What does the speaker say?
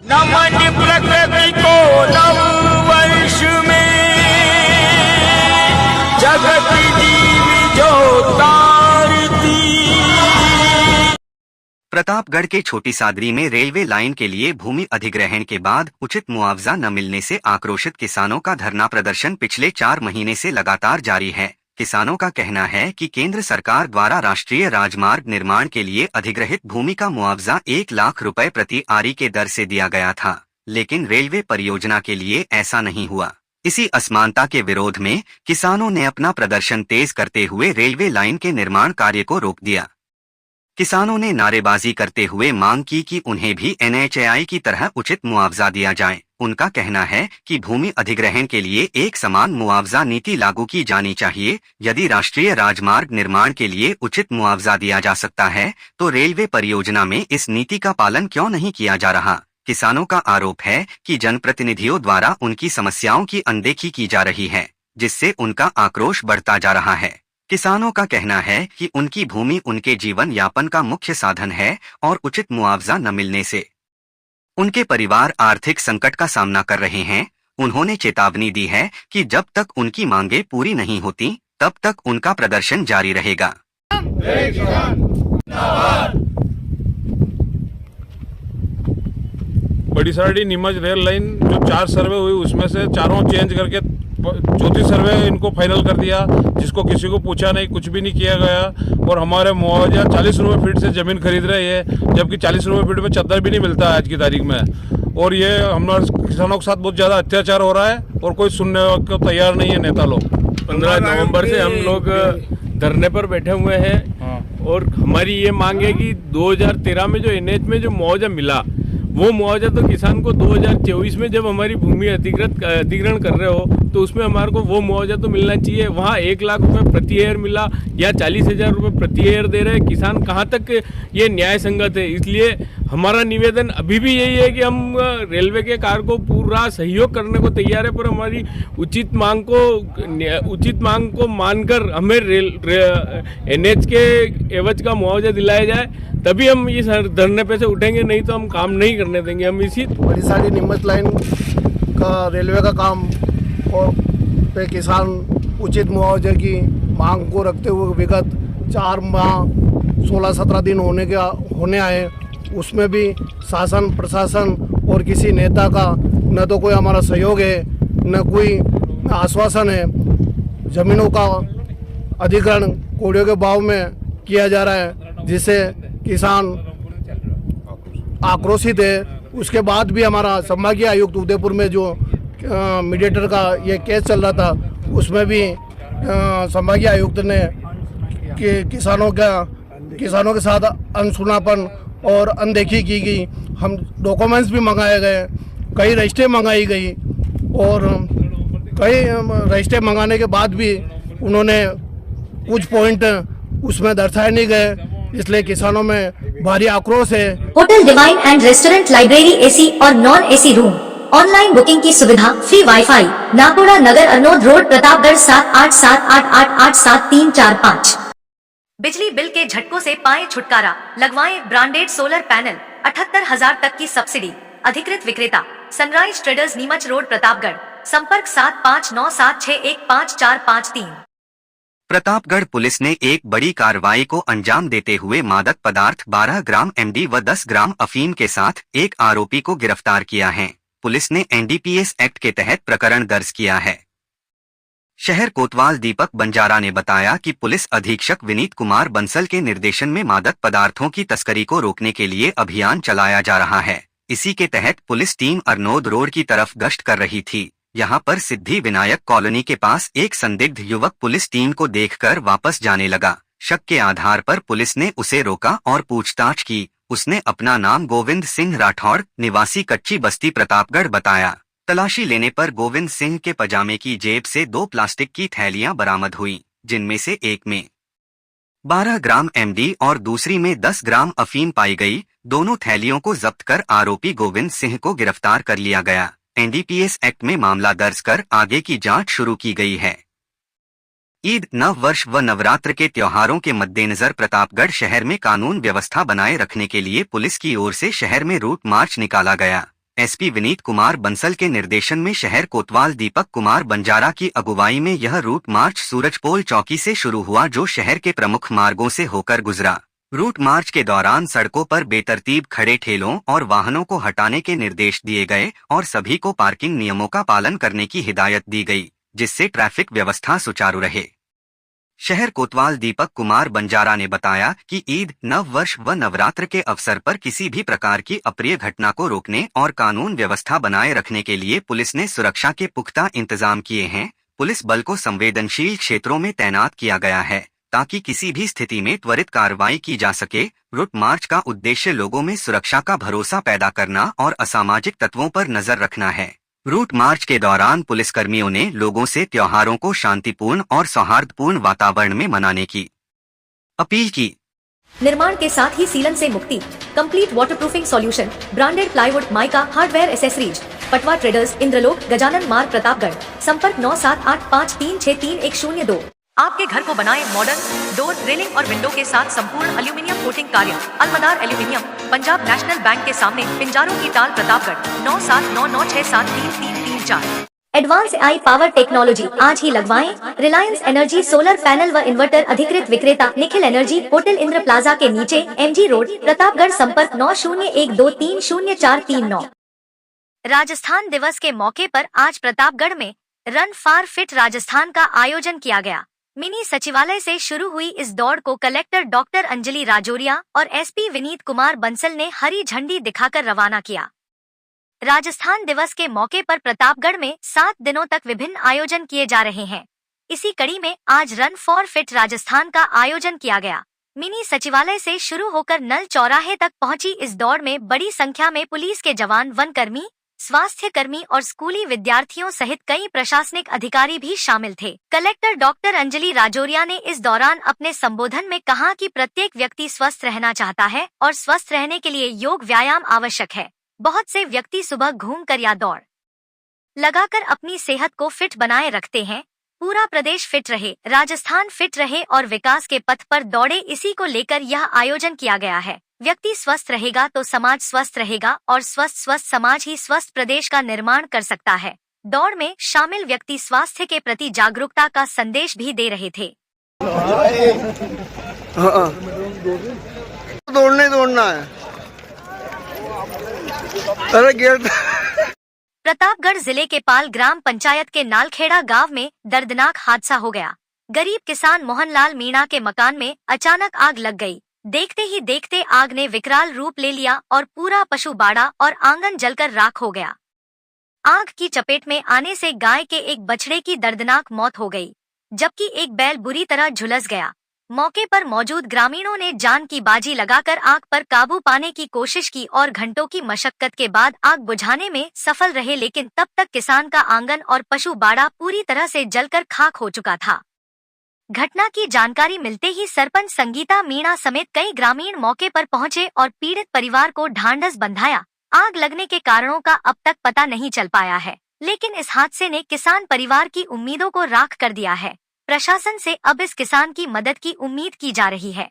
नमन प्रकृति को नव वर्ष में जगत जीव जो तारती। प्रतापगढ़ के छोटी सादरी में रेलवे लाइन के लिए भूमि अधिग्रहण के बाद उचित मुआवजा न मिलने से आक्रोशित किसानों का धरना प्रदर्शन पिछले 4 महीने से लगातार जारी है। किसानों का कहना है कि केंद्र सरकार द्वारा राष्ट्रीय राजमार्ग निर्माण के लिए अधिग्रहित भूमि का मुआवजा 1 लाख रुपए प्रति आरी के दर से दिया गया था, लेकिन रेलवे परियोजना के लिए ऐसा नहीं हुआ। इसी असमानता के विरोध में किसानों ने अपना प्रदर्शन तेज करते हुए रेलवे लाइन के निर्माण कार्य को रोक दिया। किसानों ने नारेबाजी करते हुए मांग की कि उन्हें भी NHAI की तरह उचित मुआवजा दिया जाए। उनका कहना है कि भूमि अधिग्रहण के लिए एक समान मुआवजा नीति लागू की जानी चाहिए। यदि राष्ट्रीय राजमार्ग निर्माण के लिए उचित मुआवजा दिया जा सकता है, तो रेलवे परियोजना में इस नीति का पालन क्यों नहीं किया जा रहा? किसानों का आरोप है कि जनप्रतिनिधियों द्वारा उनकी समस्याओं की अनदेखी की जा रही है, जिससे उनका आक्रोश बढ़ता जा रहा है। किसानों का कहना है कि उनकी भूमि उनके जीवन यापन का मुख्य साधन है और उचित मुआवजा न मिलने से उनके परिवार आर्थिक संकट का सामना कर रहे हैं। उन्होंने चेतावनी दी है कि जब तक उनकी मांगें पूरी नहीं होती, तब तक उनका प्रदर्शन जारी रहेगा। बड़ी साड़ी नीमच रेल लाइन जो 4 सर्वे हुई, उसमें से चारों चेंज करके 4थी सर्वे इनको फाइनल कर दिया, जिसको किसी को पूछा नहीं, कुछ भी नहीं किया गया। और हमारे मुआवजा 40 रुपये फीट से ज़मीन खरीद रहे हैं, जबकि 40 रुपये फीट में चद्दर भी नहीं मिलता है आज की तारीख में। और ये हमारे किसानों के साथ बहुत ज़्यादा अत्याचार हो रहा है और कोई सुनने को तैयार नहीं है नेता लोग। 15 नवंबर से हम लोग धरने पर बैठे हुए हैं और हमारी ये मांग है कि 2013 में जो NH में जो मुआवजा मिला, वो मुआवजा तो किसान को 2024 में जब हमारी भूमि अधिग्रहण कर रहे हो तो उसमें हमारे को वो मुआवजा तो मिलना चाहिए। वहाँ 1 लाख रुपए प्रति हेक्टेयर मिला या 40,000 रुपये प्रति हेक्टेयर दे रहे हैं किसान, कहाँ तक ये न्याय संगत है? इसलिए हमारा निवेदन अभी भी यही है कि हम रेलवे के कार्य को पूरा सहयोग करने को तैयार है, पर हमारी उचित मांग को मानकर हमें NH के एवज का मुआवजा दिलाया जाए, तभी हम इस धरने पे से उठेंगे, नहीं तो हम काम नहीं करने देंगे। हम इसी बड़ी सारी नीमच लाइन का रेलवे का काम और पे किसान उचित मुआवजे की मांग को रखते हुए विगत 4 माह 16-17 दिन होने आए, उसमें भी शासन प्रशासन और किसी नेता का न तो कोई हमारा सहयोग है, न कोई आश्वासन है। ज़मीनों का अधिग्रहण कोड़ियों के भाव में किया जा रहा है, जिससे किसान आक्रोशित है। उसके बाद भी हमारा संभागीय आयुक्त उदयपुर में जो मीडिएटर का ये केस चल रहा था, उसमें भी संभागीय आयुक्त ने कि किसानों के साथ अनसुनापन और अनदेखी की गई। हम डॉक्यूमेंट्स भी मंगाए गए, कई रजिस्ट्री मंगाई गई और कई रजिस्ट्री मंगाने के बाद भी उन्होंने कुछ पॉइंट उसमें दर्शाए नहीं गए, इसलिए किसानों में भारी आक्रोश है। Hotel divine and restaurant, library, AC और non AC room, online booking की सुविधा, फ्री वाईफाई, नाकोड़ा नगर, अरनोद रोड, प्रतापगढ़ 7878887345। बिजली बिल के झटकों से पाएं छुटकारा, लगवाएं ब्रांडेड सोलर पैनल, 78,000 तक की सब्सिडी। अधिकृत विक्रेता sunrise traders, Neemuch road, Pratapgarh. संपर्क 7597615453। प्रतापगढ़ पुलिस ने एक बड़ी कार्रवाई को अंजाम देते हुए मादक पदार्थ 12 ग्राम MD व 10 ग्राम अफीम के साथ एक आरोपी को गिरफ्तार किया है। पुलिस ने NDPS एक्ट के तहत प्रकरण दर्ज किया है। शहर कोतवाल दीपक बंजारा ने बताया कि पुलिस अधीक्षक विनीत कुमार बंसल के निर्देशन में मादक पदार्थों की तस्करी को रोकने के लिए अभियान चलाया जा रहा है। इसी के तहत पुलिस टीम अरनोद रोड की तरफ गश्त कर रही थी। यहाँ पर सिद्धि विनायक कॉलोनी के पास एक संदिग्ध युवक पुलिस टीम को देखकर वापस जाने लगा। शक के आधार पर पुलिस ने उसे रोका और पूछताछ की। उसने अपना नाम गोविंद सिंह राठौड़, निवासी कच्ची बस्ती, प्रतापगढ़ बताया। तलाशी लेने पर गोविंद सिंह के पजामे की जेब से 2 प्लास्टिक की थैलियां बरामद हुई, जिनमें से एक में 12 ग्राम MD और दूसरी में 10 ग्राम अफीम पाई गई। दोनों थैलियों को जब्त कर आरोपी गोविंद सिंह को गिरफ्तार कर लिया गया। NDPS एक्ट में मामला दर्ज कर आगे की जांच शुरू की गई है। ईद, नव वर्ष व नवरात्र के त्योहारों के मद्देनजर प्रतापगढ़ शहर में कानून व्यवस्था बनाए रखने के लिए पुलिस की ओर से शहर में रूट मार्च निकाला गया। एसपी विनीत कुमार बंसल के निर्देशन में शहर कोतवाल दीपक कुमार बंजारा की अगुवाई में यह रूट मार्च सूरजपोल चौकी से शुरू हुआ, जो शहर के प्रमुख मार्गों से होकर गुजरा। रूट मार्च के दौरान सड़कों पर बेतरतीब खड़े ठेलों और वाहनों को हटाने के निर्देश दिए गए और सभी को पार्किंग नियमों का पालन करने की हिदायत दी गई, जिससे ट्रैफिक व्यवस्था सुचारू रहे। शहर कोतवाल दीपक कुमार बंजारा ने बताया कि ईद, नव वर्ष व नवरात्र के अवसर पर किसी भी प्रकार की अप्रिय घटना को रोकने और कानून व्यवस्था बनाए रखने के लिए पुलिस ने सुरक्षा के पुख्ता इंतजाम किए हैं। पुलिस बल को संवेदनशील क्षेत्रों में तैनात किया गया है ताकि किसी भी स्थिति में त्वरित कार्रवाई की जा सके। रूट मार्च का उद्देश्य लोगों में सुरक्षा का भरोसा पैदा करना और असामाजिक तत्वों पर नजर रखना है। रूट मार्च के दौरान पुलिसकर्मियों ने लोगों से त्योहारों को शांतिपूर्ण और सौहार्दपूर्ण वातावरण में मनाने की अपील की। निर्माण के साथ ही सीलन से मुक्ति, complete waterproofing solution, branded plywood, mica, hardware accessories, Patwa traders, Indralok, Gajanan Marg, Pratapgarh. संपर्क 9785363102। आपके घर को बनाए मॉडर्न डोर, रेलिंग और विंडो के साथ संपूर्ण एल्यूमिनियम कोटिंग कार्य। Alamdar aluminium, Punjab national bank के सामने, पिंजारों की टाल, Pratapgarh. 9799673334। Advance I power technology आज ही लगवाएं। रिलायंस एनर्जी सोलर पैनल व इन्वर्टर अधिकृत विक्रेता Nikhil energy, hotel Indra plaza के नीचे, MG रोड, प्रतापगढ़। संपर्क 9012300439। राजस्थान दिवस के मौके पर आज प्रतापगढ़ में रन फॉर फिट राजस्थान का आयोजन किया गया। मिनी सचिवालय से शुरू हुई इस दौड़ को कलेक्टर डॉक्टर अंजलि राजौरिया और एसपी विनीत कुमार बंसल ने हरी झंडी दिखाकर रवाना किया। राजस्थान दिवस के मौके पर प्रतापगढ़ में 7 दिनों तक विभिन्न आयोजन किए जा रहे हैं। इसी कड़ी में आज रन फॉर फिट राजस्थान का आयोजन किया गया। मिनी सचिवालय से शुरू होकर नल चौराहे तक पहुंची इस दौड़ में बड़ी संख्या में पुलिस के जवान, वन कर्मी, स्वास्थ्य कर्मी और स्कूली विद्यार्थियों सहित कई प्रशासनिक अधिकारी भी शामिल थे। कलेक्टर डॉक्टर अंजलि राजौरिया ने इस दौरान अपने संबोधन में कहा कि प्रत्येक व्यक्ति स्वस्थ रहना चाहता है और स्वस्थ रहने के लिए योग व्यायाम आवश्यक है। बहुत से व्यक्ति सुबह घूमकर या दौड़ लगाकर अपनी सेहत को फिट बनाए रखते हैं। पूरा प्रदेश फिट रहे, राजस्थान फिट रहे और विकास के पथ पर दौड़े, इसी को लेकर यह आयोजन किया गया है। व्यक्ति स्वस्थ रहेगा तो समाज स्वस्थ रहेगा और स्वस्थ समाज ही स्वस्थ प्रदेश का निर्माण कर सकता है। दौड़ में शामिल व्यक्ति स्वास्थ्य के प्रति जागरूकता का संदेश भी दे रहे थे। दौड़ना है। अरे प्रतापगढ़ जिले के पाल ग्राम पंचायत के नालखेड़ा गांव में दर्दनाक हादसा हो गया। गरीब किसान मोहनलाल मीणा के मकान में अचानक आग लग गई। देखते ही देखते आग ने विकराल रूप ले लिया और पूरा पशु बाड़ा और आंगन जलकर राख हो गया। आग की चपेट में आने से गाय के एक बछड़े की दर्दनाक मौत हो गई, जबकि एक बैल बुरी तरह झुलस गया। मौके पर मौजूद ग्रामीणों ने जान की बाजी लगाकर आग पर काबू पाने की कोशिश की और घंटों की मशक्कत के बाद आग बुझाने में सफल रहे, लेकिन तब तक किसान का आंगन और पशु बाड़ा पूरी तरह से जलकर खाक हो चुका था। घटना की जानकारी मिलते ही सरपंच संगीता मीणा समेत कई ग्रामीण मौके पर पहुंचे और पीड़ित परिवार को ढांढस बंधाया। आग लगने के कारणों का अब तक पता नहीं चल पाया है, लेकिन इस हादसे ने किसान परिवार की उम्मीदों को राख कर दिया है। प्रशासन से अब इस किसान की मदद की उम्मीद की जा रही है।